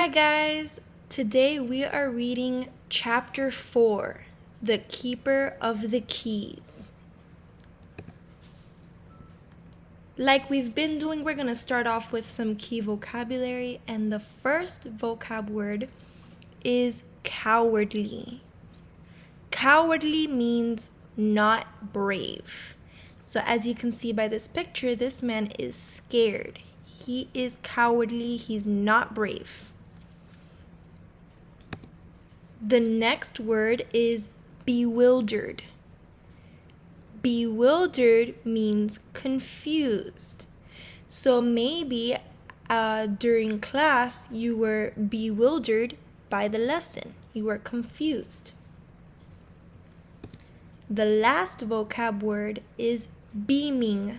Hi guys, today we are reading chapter 4, The Keeper of the Keys. Like we've been doing, we're going to start off with some key vocabulary, and the first vocab word is cowardly. Cowardly means not brave. So as you can see by this picture, this man is scared. He is cowardly, he's not brave. The next word is bewildered. Bewildered means confused. So maybe during class you were bewildered by the lesson. You were confused. The last vocab word is beaming.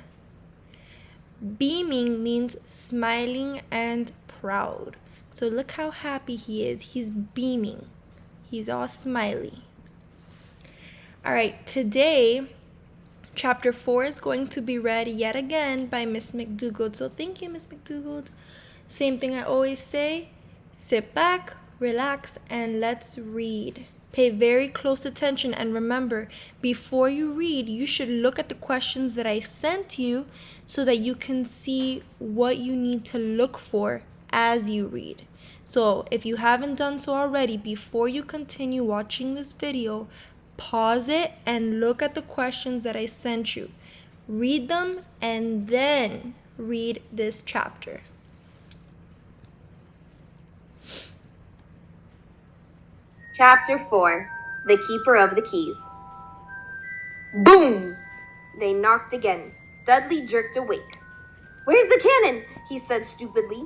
Beaming means smiling and proud. So look how happy he is. He's beaming. He's all smiley. All right, today, chapter 4 is going to be read yet again by Miss McDougald. So thank you, Miss McDougald. Same thing I always say, sit back, relax, and let's read. Pay very close attention, and remember, before you read, you should look at the questions that I sent you so that you can see what you need to look for as you read. So if you haven't done so already, before you continue watching this video, pause it and look at the questions that I sent you. Read them and then read this chapter. Chapter 4, The Keeper of the Keys. Boom! They knocked again. Dudley jerked awake. "Where's the cannon?" he said stupidly.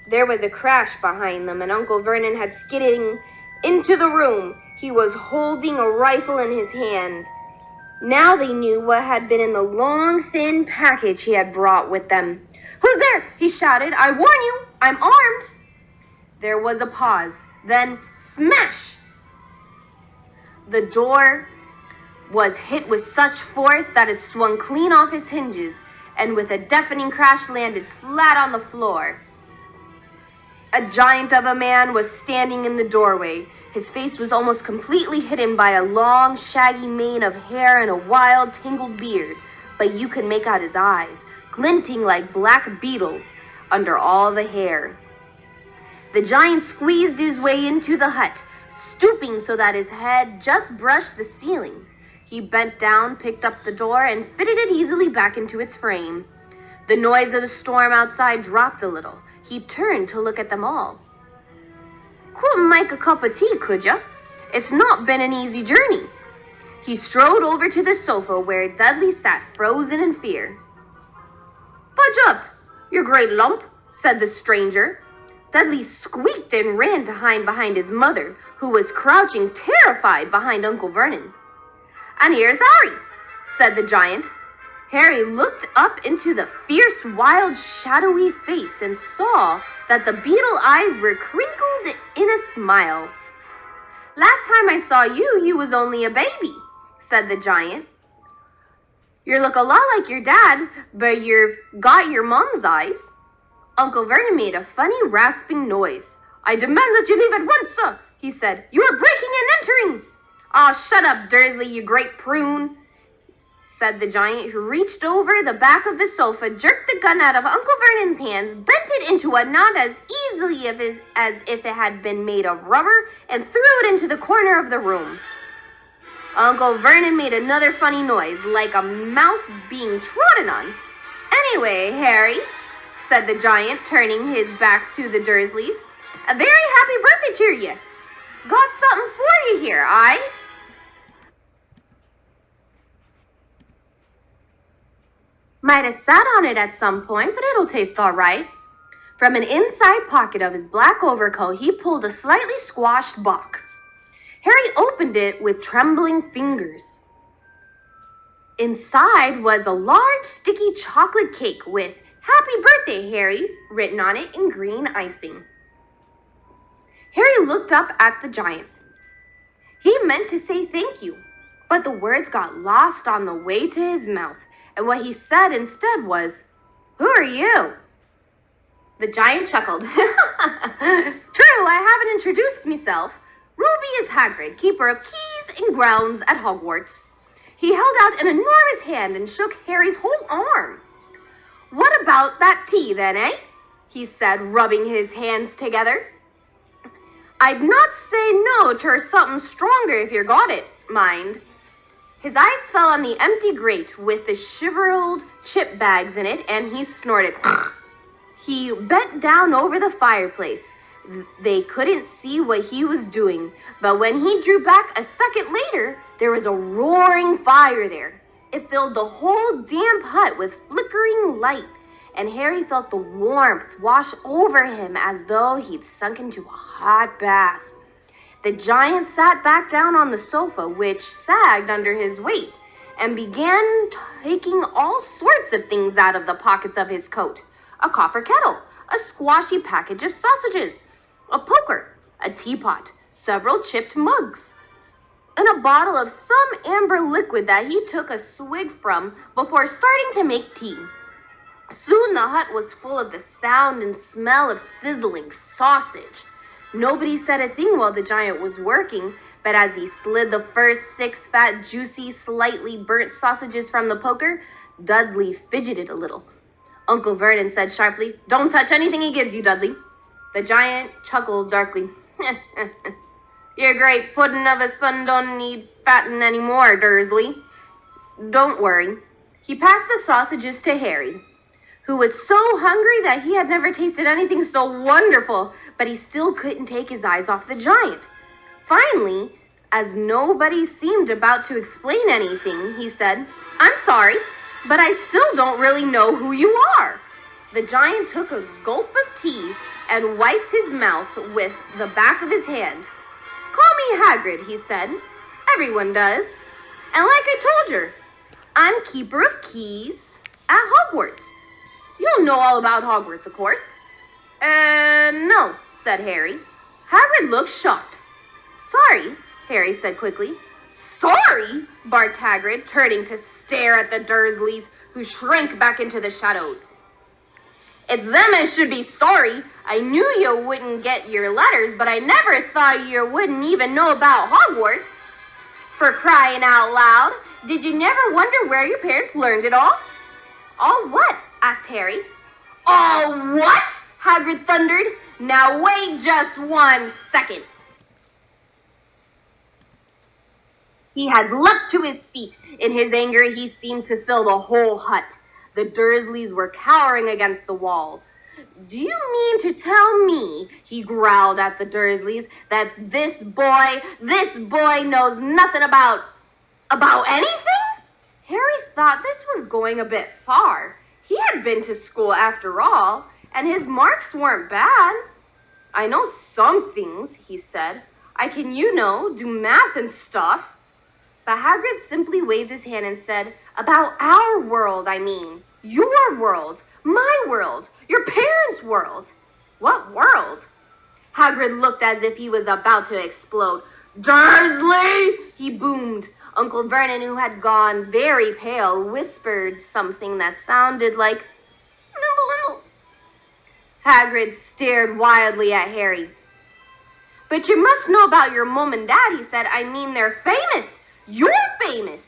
There was a crash behind them, and Uncle Vernon had skidding into the room. He was holding a rifle in his hand. Now they knew what had been in the long, thin package he had brought with them. "Who's there?" he shouted. "I warn you, I'm armed." There was a pause. Then, smash! The door was hit with such force that it swung clean off its hinges, and with a deafening crash landed flat on the floor. A giant of a man was standing in the doorway. His face was almost completely hidden by a long, shaggy mane of hair and a wild, tangled beard, but you could make out his eyes, glinting like black beetles under all the hair. The giant squeezed his way into the hut, stooping so that his head just brushed the ceiling. He bent down, picked up the door, and fitted it easily back into its frame. The noise of the storm outside dropped a little. He turned to look at them all. "Couldn't make a cup of tea, could ya? It's not been an easy journey." He strode over to the sofa where Dudley sat frozen in fear. "Budge up, you great lump," said the stranger. Dudley squeaked and ran to hide behind his mother, who was crouching terrified behind Uncle Vernon. "And here's Harry," said the giant. Harry looked up into the fierce, wild, shadowy face and saw that the beetle eyes were crinkled in a smile. "Last time I saw you, you was only a baby," said the giant. "You look a lot like your dad, but you've got your mom's eyes." Uncle Vernon made a funny rasping noise. "I demand that you leave at once, sir," he said. "You are breaking and entering." "Oh, shut up, Dursley, you great prune," said the giant, who reached over the back of the sofa, jerked the gun out of Uncle Vernon's hands, bent it into a knot as easily as if it had been made of rubber, and threw it into the corner of the room. Uncle Vernon made another funny noise, like a mouse being trodden on. "Anyway, Harry," said the giant, turning his back to the Dursleys, "a very happy birthday to you. Got something for you here, aye?" "Might have sat on it at some point, but it'll taste all right." From an inside pocket of his black overcoat, he pulled a slightly squashed box. Harry opened it with trembling fingers. Inside was a large, sticky chocolate cake with "Happy Birthday, Harry" written on it in green icing. Harry looked up at the giant. He meant to say thank you, but the words got lost on the way to his mouth, and what he said instead was, "Who are you?" The giant chuckled. True, I haven't introduced myself. Ruby is Hagrid, keeper of keys and grounds at Hogwarts. He held out an enormous hand and shook Harry's whole arm. What about that tea then, eh? He said, rubbing his hands together. I'd not say no to something stronger if you got it, mind. His eyes fell on the empty grate with the shriveled chip bags in it, and he snorted. He bent down over the fireplace. They couldn't see what he was doing, but when he drew back a second later, there was a roaring fire there. It filled the whole damp hut with flickering light, and Harry felt the warmth wash over him as though he'd sunk into a hot bath. The giant sat back down on the sofa, which sagged under his weight, and began taking all sorts of things out of the pockets of his coat. A copper kettle, a squashy package of sausages, a poker, a teapot, several chipped mugs, and a bottle of some amber liquid that he took a swig from before starting to make tea. Soon the hut was full of the sound and smell of sizzling sausage. Nobody said a thing while the giant was working, but as he slid the first 6 fat, juicy, slightly burnt sausages from the poker, Dudley fidgeted a little. Uncle Vernon said sharply, "Don't touch anything he gives you, Dudley." The giant chuckled darkly. "Your great puddin' of a son don't need fattin' anymore, Dursley. Don't worry." He passed the sausages to Harry, who was so hungry that he had never tasted anything so wonderful, but he still couldn't take his eyes off the giant. Finally, as nobody seemed about to explain anything, he said, "I'm sorry, but I still don't really know who you are." The giant took a gulp of tea and wiped his mouth with the back of his hand. "Call me Hagrid," he said. "Everyone does. And like I told you, I'm keeper of keys at Hogwarts. You'll know all about Hogwarts, of course." No," said Harry. Hagrid looked shocked. "Sorry," Harry said quickly. "Sorry?" barked Hagrid, turning to stare at the Dursleys, who shrank back into the shadows. "It's them as should be sorry. I knew you wouldn't get your letters, but I never thought you wouldn't even know about Hogwarts. For crying out loud, did you never wonder where your parents learned it all?" "All what?" asked Harry. "All what?" Hagrid thundered. "Now wait just 1 second." He had leapt to his feet. In his anger, he seemed to fill the whole hut. The Dursleys were cowering against the walls. "Do you mean to tell me," he growled at the Dursleys, "that this boy knows nothing about anything?" Harry thought this was going a bit far. He had been to school after all, and his marks weren't bad. "I know some things," he said. "I can, do math and stuff." But Hagrid simply waved his hand and said, "About our world, I mean. Your world, my world, your parents' world." "What world?" Hagrid looked as if he was about to explode. "Dursley!" he boomed. Uncle Vernon, who had gone very pale, whispered something that sounded like "Nimble." Hagrid stared wildly at Harry. "But you must know about your mom and dad," he said. "I mean, they're famous. You're famous."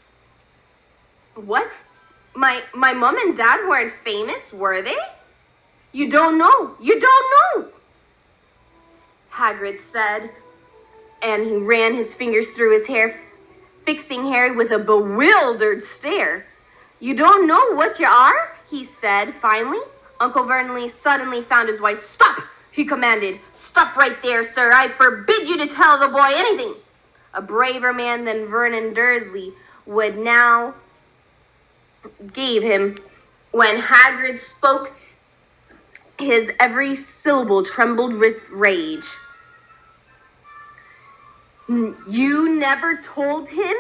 "What? My mom and dad weren't famous, were they?" You don't know. Hagrid said, and he ran his fingers through his hair, fixing Harry with a bewildered stare. "You don't know what you are?" he said finally. Uncle Vernon suddenly found his voice. "Stop!" he commanded. "Stop right there, sir. I forbid you to tell the boy anything." A braver man than Vernon Dursley would now gave him. When Hagrid spoke, his every syllable trembled with rage. "You never told him?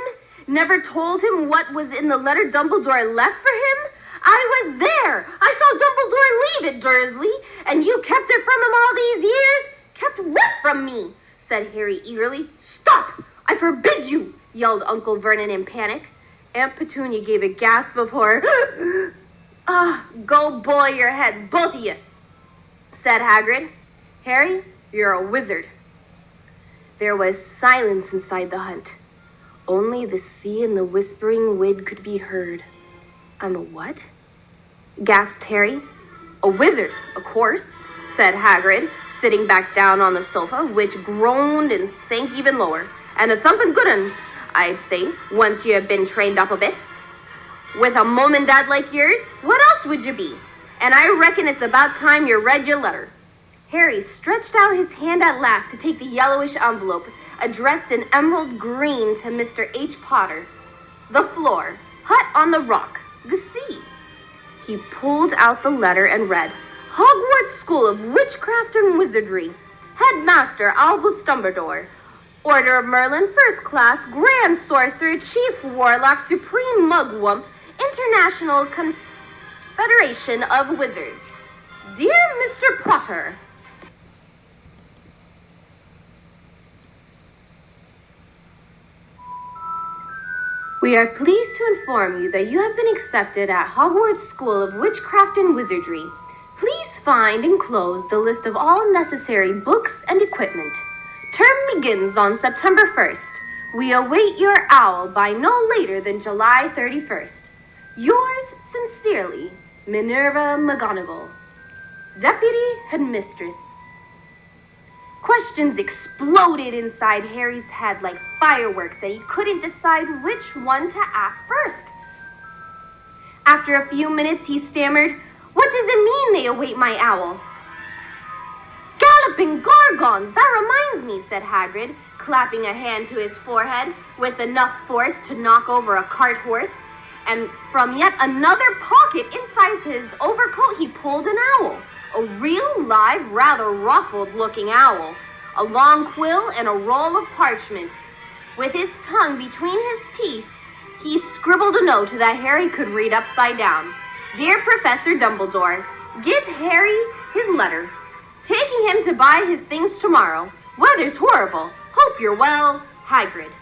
Never told him what was in the letter Dumbledore left for him? I was there. I saw Dumbledore leave it, Dursley, and you kept it from him all these years? Kept what from me?" said Harry eagerly. "Stop! I forbid you!" yelled Uncle Vernon in panic. Aunt Petunia gave a gasp of horror. "Go boil your heads, both of you," said Hagrid. Harry, you're a wizard. There was silence inside the hut. Only the sea and the whispering wind could be heard. I'm a what? Gasped Harry. A wizard, of course, said Hagrid, sitting back down on the sofa, which groaned and sank even lower. And a thumping good un, I'd say, once you have been trained up a bit. With a mom and dad like yours, what else would you be? And I reckon it's about time you read your letter. Harry stretched out his hand at last to take the yellowish envelope, addressed in emerald green to Mr. H. Potter. The floor, hut on the rock, the sea. He pulled out the letter and read, Hogwarts School of Witchcraft and Wizardry, Headmaster Albus Dumbledore, Order of Merlin, First Class, Grand Sorcerer, Chief Warlock, Supreme Mugwump, International Confederation of Wizards. Dear Mr. Potter, we are pleased to inform you that you have been accepted at Hogwarts School of Witchcraft and Wizardry. Please find enclosed the list of all necessary books and equipment. Term begins on September 1st. We await your owl by no later than July 31st. Yours sincerely, Minerva McGonagall, Deputy Headmistress. Questions exploded inside Harry's head like fireworks, and he couldn't decide which one to ask first. After a few minutes, he stammered, What does it mean they await my owl? Galloping Gorgons, that reminds me, said Hagrid, clapping a hand to his forehead with enough force to knock over a cart horse. And from yet another pocket inside his overcoat, he pulled an owl. A real, live, rather ruffled-looking owl. A long quill and a roll of parchment. With his tongue between his teeth, he scribbled a note that Harry could read upside down. Dear Professor Dumbledore, give Harry his letter. Taking him to buy his things tomorrow. Weather's horrible. Hope you're well, Hagrid.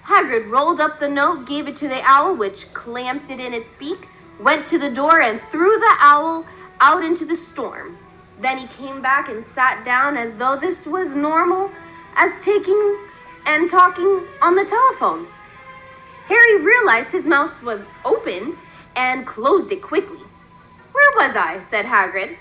Hagrid rolled up the note, gave it to the owl, which clamped it in its beak, went to the door and threw the owl out into the storm. Then he came back and sat down as though this was normal as taking and talking on the telephone. Harry realized his mouth was open and closed it quickly. Where was I? Said Hagrid.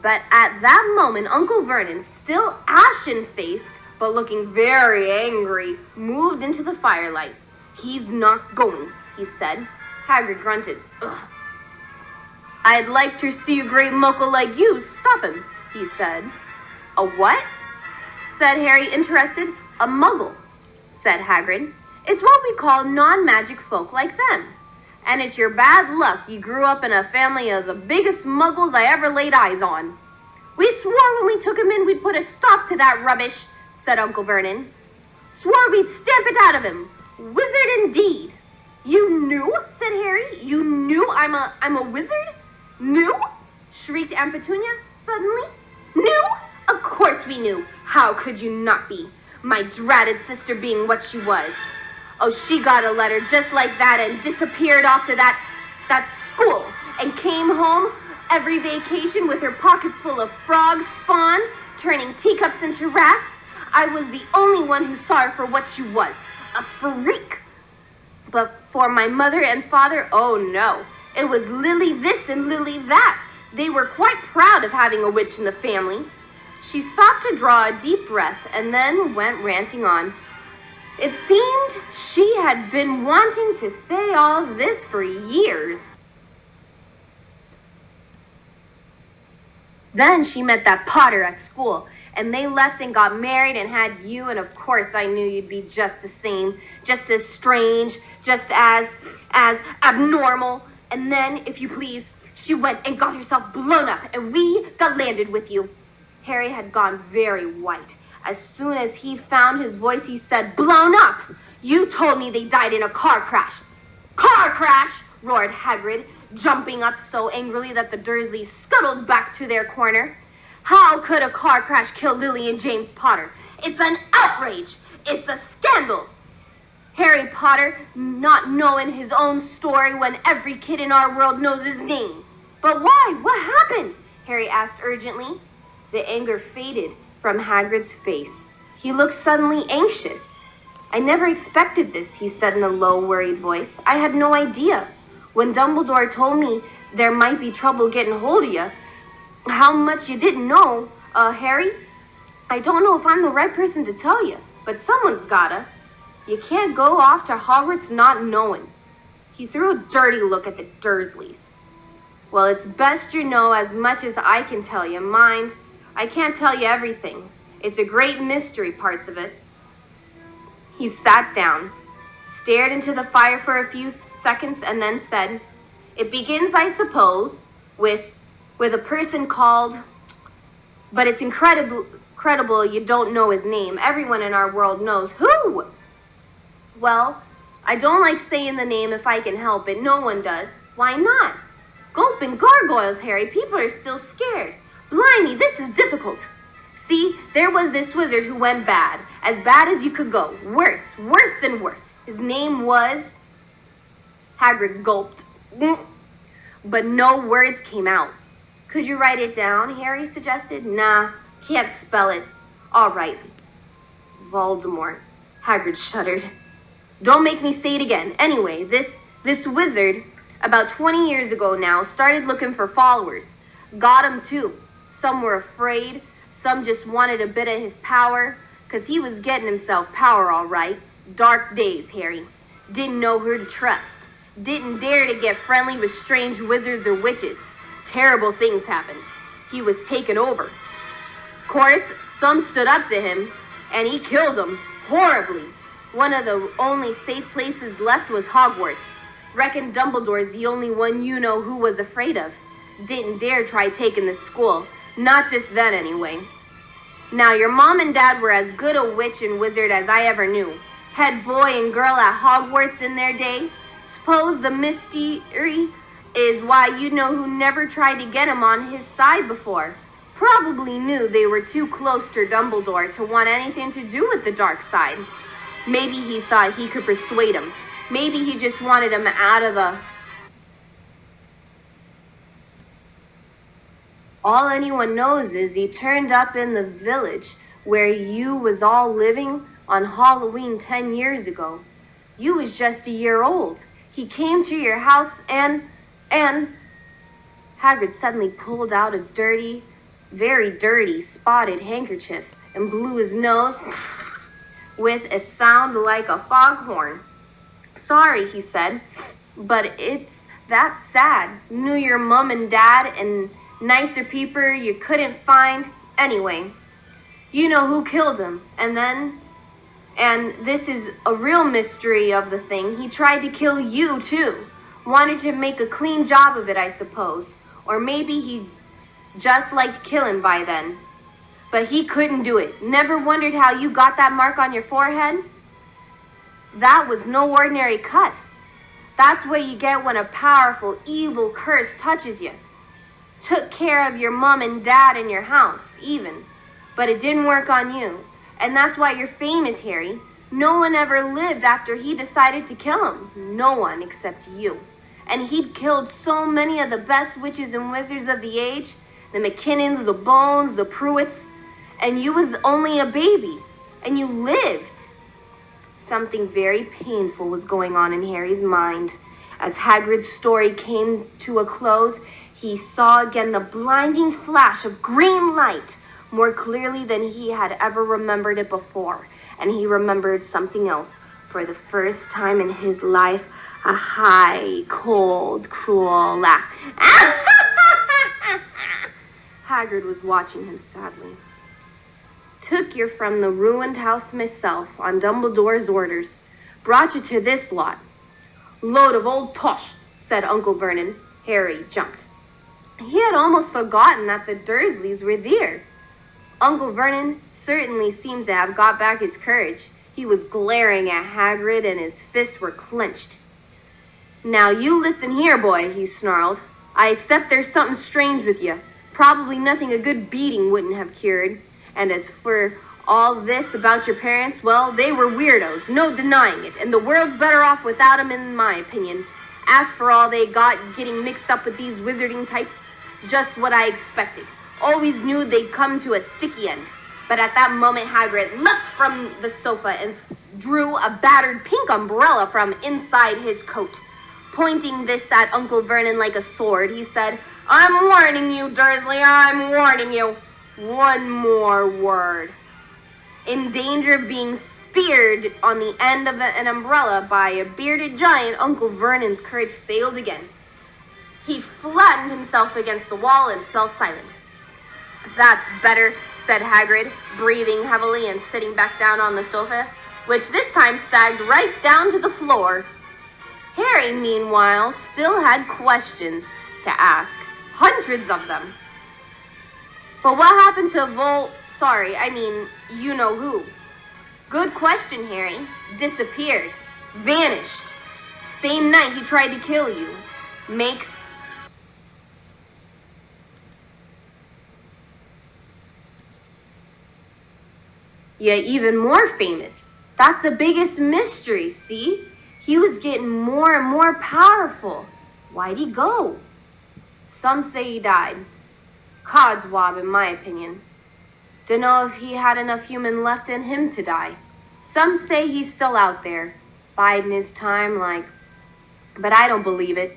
But at that moment, Uncle Vernon, still ashen-faced but looking very angry, moved into the firelight. He's not going, he said. Hagrid grunted. Ugh. I'd like to see a great muckle like you stop him, he said. A what? Said Harry, interested. A muggle, said Hagrid. It's what we call non-magic folk like them. And it's your bad luck you grew up in a family of the biggest muggles I ever laid eyes on. We swore when we took him in we'd put a stop to that rubbish, said Uncle Vernon. Swore we'd stamp it out of him. Wizard indeed. You knew? Said Harry. You knew I'm a wizard? Knew? Shrieked Aunt Petunia suddenly. Knew? Of course we knew. How could you not be? My dratted sister being what she was. Oh, she got a letter just like that and disappeared off to that school and came home every vacation with her pockets full of frog spawn, turning teacups into rats. I was the only one who saw her for what she was, a freak. But for my mother and father, oh no, it was Lily this and Lily that. They were quite proud of having a witch in the family. She stopped to draw a deep breath and then went ranting on. It seemed she had been wanting to say all this for years. Then she met that Potter at school, and they left and got married and had you, and of course I knew you'd be just the same, just as strange, just as abnormal. And then, if you please, she went and got herself blown up, and we got landed with you. Harry had gone very white. As soon as he found his voice, he said, Blown up! You told me they died in a car crash. Car crash! Roared Hagrid, jumping up so angrily that the Dursleys scuttled back to their corner. How could a car crash kill Lily and James Potter? It's an outrage! It's a scandal! Harry Potter not knowing his own story when every kid in our world knows his name. But why? What happened? Harry asked urgently. The anger faded from Hagrid's face. He looked suddenly anxious. I never expected this, he said in a low, worried voice. I had no idea. When Dumbledore told me there might be trouble getting hold of you, how much you didn't know, Harry? I don't know if I'm the right person to tell you, but someone's gotta. You can't go off to Hogwarts not knowing. He threw a dirty look at the Dursleys. Well, it's best you know as much as I can tell you. Mind, I can't tell you everything. It's a great mystery, parts of it. He sat down, stared into the fire for a few seconds, and then said, It begins, I suppose, with a person called... But it's incredible you don't know his name. Everyone in our world knows. Who? Well, I don't like saying the name if I can help it. No one does. Why not? Gulping gargoyles, Harry. People are still scared. Blimey, this is difficult. See, there was this wizard who went bad. As bad as you could go. Worse than worse. His name was... Hagrid gulped. But no words came out. Could you write it down, Harry suggested. Nah, can't spell it. All right. Voldemort. Hagrid shuddered. Don't make me say it again. Anyway, this wizard, about 20 years ago now, started looking for followers. Got 'em too. Some were afraid. Some just wanted a bit of his power, 'cause he was getting himself power all right. Dark days, Harry. Didn't know who to trust. Didn't dare to get friendly with strange wizards or witches. Terrible things happened. He was taken over. Of course, some stood up to him, and he killed them horribly. One of the only safe places left was Hogwarts. Reckon Dumbledore's the only one you know who was afraid of. Didn't dare try taking the school. Not just then, anyway. Now, your mom and dad were as good a witch and wizard as I ever knew. Head boy and girl at Hogwarts in their day. Suppose the mystery is why you know who never tried to get him on his side before. Probably knew they were too close to Dumbledore to want anything to do with the dark side. Maybe he thought he could persuade him. Maybe he just wanted him out of the... All anyone knows is he turned up in the village where you was all living on Halloween 10 years ago. You was just a year old. He came to your house and... Hagrid suddenly pulled out a dirty, very dirty, spotted handkerchief and blew his nose with a sound like a foghorn. Sorry, he said, but it's that sad. Knew your mom and dad and nicer people you couldn't find. Anyway, you know who killed him. And this is a real mystery of the thing. He tried to kill you, too. Wanted to make a clean job of it, I suppose. Or maybe he just liked killing by then. But he couldn't do it. Never wondered how you got that mark on your forehead? That was no ordinary cut. That's what you get when a powerful, evil curse touches you. Took care of your mom and dad in your house, even. But it didn't work on you. And that's why you're famous, Harry. No one ever lived after he decided to kill him. No one except you. And he'd killed so many of the best witches and wizards of the age. The McKinnons, the Bones, the Pruitts. And you was only a baby. And you lived. Something very painful was going on in Harry's mind. As Hagrid's story came to a close, he saw again the blinding flash of green light more clearly than he had ever remembered it before. And he remembered something else. For the first time in his life, a high, cold, cruel laugh. Hagrid was watching him sadly. Took you from the ruined house myself on Dumbledore's orders. Brought you to this lot. Load of old tosh, said Uncle Vernon. Harry jumped. He had almost forgotten that the Dursleys were there. Uncle Vernon certainly seemed to have got back his courage. He was glaring at Hagrid and his fists were clenched. Now you listen here, boy, he snarled. I accept there's something strange with you. Probably nothing a good beating wouldn't have cured. And as for all this about your parents, well, they were weirdos, no denying it, and the world's better off without them, in my opinion. As for all they got getting mixed up with these wizarding types, Just what I expected. Always knew they'd come to a sticky end. But at that moment, Hagrid leapt from the sofa and drew a battered pink umbrella from inside his coat. Pointing this at Uncle Vernon like a sword, he said, "I'm warning you, Dursley, I'm warning you. One more word." In danger of being speared on the end of an umbrella by a bearded giant, Uncle Vernon's courage failed again. He flattened himself against the wall and fell silent. "That's better," said Hagrid, breathing heavily and sitting back down on the sofa, which this time sagged right down to the floor. Harry, meanwhile, still had questions to ask, hundreds of them. But what happened to you know who? Good question, Harry. Disappeared. Vanished. Same night he tried to kill you. Makes you even more famous. That's the biggest mystery, see? He was getting more and more powerful. Why'd he go? Some say he died. Codswallop, in my opinion. Dunno if he had enough human left in him to die. Some say he's still out there, biding his time but I don't believe it.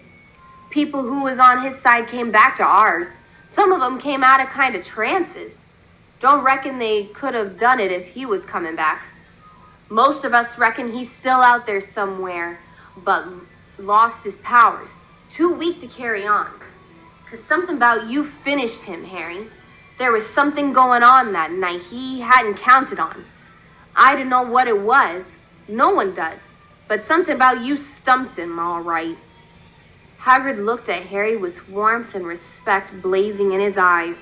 People who was on his side came back to ours. Some of them came out of kind of trances. Don't reckon they could have done it if he was coming back. Most of us reckon he's still out there somewhere, but lost his powers. Too weak to carry on. 'Cause something about you finished him, Harry. There was something going on that night he hadn't counted on. I don't know what it was. No one does. But something about you stumped him, all right. Hagrid looked at Harry with warmth and respect blazing in his eyes.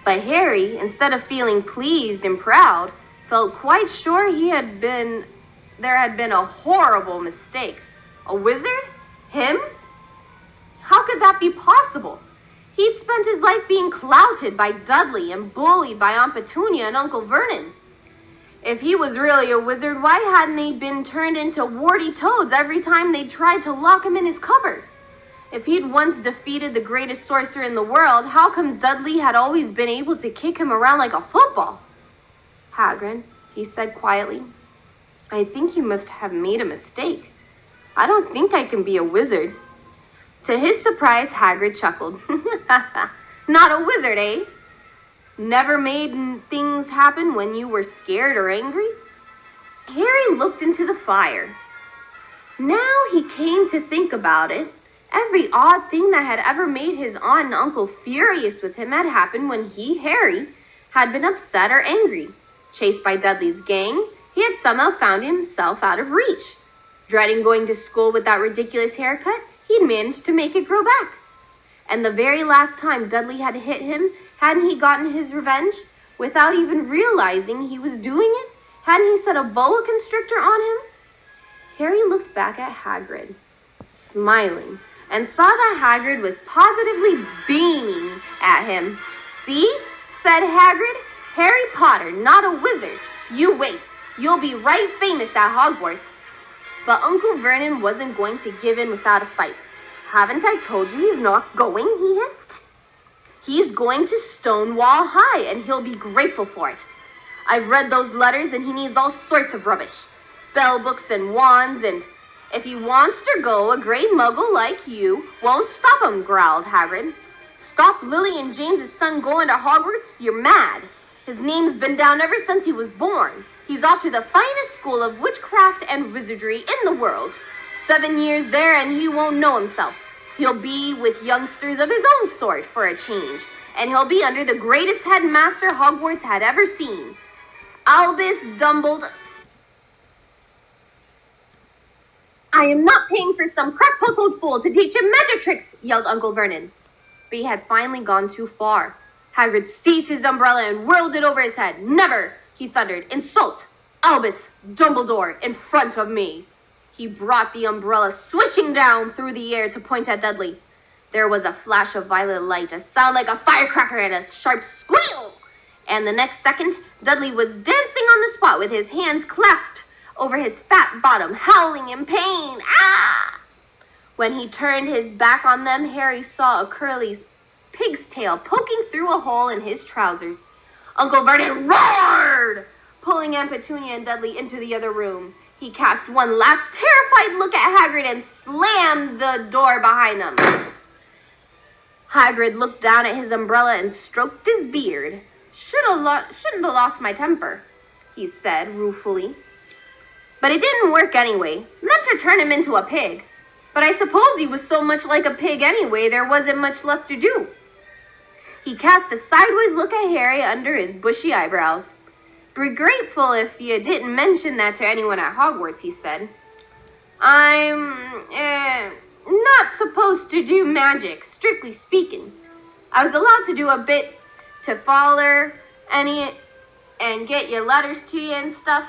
But Harry, instead of feeling pleased and proud, felt quite sure there had been a horrible mistake. A wizard? Him? How could that be possible? He'd spent his life being clouted by Dudley and bullied by Aunt Petunia and Uncle Vernon. If he was really a wizard, why hadn't he been turned into warty toads every time they tried to lock him in his cupboard? If he'd once defeated the greatest sorcerer in the world, how come Dudley had always been able to kick him around like a football? "Hagrid," he said quietly, "I think you must have made a mistake. I don't think I can be a wizard." To his surprise, Hagrid chuckled. "Not a wizard, eh? Never made things happen when you were scared or angry?" Harry looked into the fire. Now he came to think about it. Every odd thing that had ever made his aunt and uncle furious with him had happened when he, Harry, had been upset or angry. Chased by Dudley's gang, he had somehow found himself out of reach. Dreading going to school with that ridiculous haircut, he'd managed to make it grow back. And the very last time Dudley had hit him, hadn't he gotten his revenge? Without even realizing he was doing it? Hadn't he set a boa constrictor on him? Harry looked back at Hagrid, smiling, and saw that Hagrid was positively beaming at him. "See?" said Hagrid. "Harry Potter, not a wizard. You wait. You'll be right famous at Hogwarts." But Uncle Vernon wasn't going to give in without a fight. "Haven't I told you he's not going?" he hissed. "He's going to Stonewall High, and he'll be grateful for it. I've read those letters, and he needs all sorts of rubbish. Spell books and wands, and if he wants to go, a great muggle like you won't stop him," growled Hagrid. "Stop Lily and James's son going to Hogwarts? You're mad. His name's been down ever since he was born. He's off to the finest school of witchcraft and wizardry in the world. 7 years there and he won't know himself. He'll be with youngsters of his own sort for a change, and he'll be under the greatest headmaster Hogwarts had ever seen, Albus Dumbledore." "I am not paying for some crackpot fool to teach him magic tricks," yelled Uncle Vernon. But he had finally gone too far. Hagrid seized his umbrella and whirled it over his head. "Never," he thundered, "insult Albus Dumbledore in front of me." He brought the umbrella swishing down through the air to point at Dudley. There was a flash of violet light, a sound like a firecracker, and a sharp squeal. And the next second, Dudley was dancing on the spot with his hands clasped over his fat bottom, howling in pain. "Ah!" When he turned his back on them, Harry saw a curly pig's tail poking through a hole in his trousers. Uncle Vernon roared, pulling Aunt Petunia and Dudley into the other room. He cast one last terrified look at Hagrid and slammed the door behind them. Hagrid looked down at his umbrella and stroked his beard. Shouldn't have lost my temper, he said ruefully. But it didn't work anyway. Meant to turn him into a pig. But I suppose he was so much like a pig anyway, there wasn't much left to do. He cast a sideways look at Harry under his bushy eyebrows. Be grateful if you didn't mention that to anyone at Hogwarts, he said. I'm not supposed to do magic, strictly speaking. I was allowed to do a bit to follow and get your letters to you and stuff.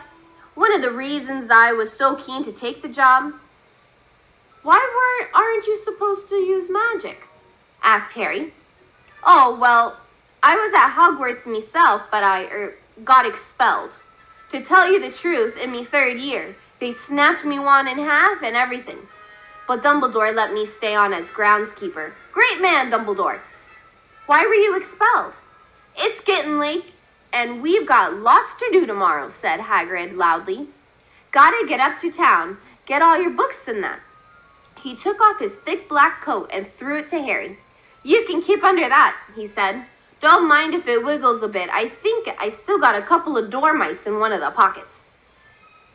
One of the reasons I was so keen to take the job. Why aren't you supposed to use magic? Asked Harry. Oh, well, I was at Hogwarts myself, but I got expelled. To tell you the truth, in me 3rd year, they snapped me wand in half and everything. But Dumbledore let me stay on as groundskeeper. Great man, Dumbledore. Why were you expelled? It's getting late, and we've got lots to do tomorrow, said Hagrid loudly. Gotta get up to town, get all your books and that. He took off his thick black coat and threw it to Harry. You can keep under that, he said. Don't mind if it wiggles a bit. I think I still got a couple of dormice in one of the pockets.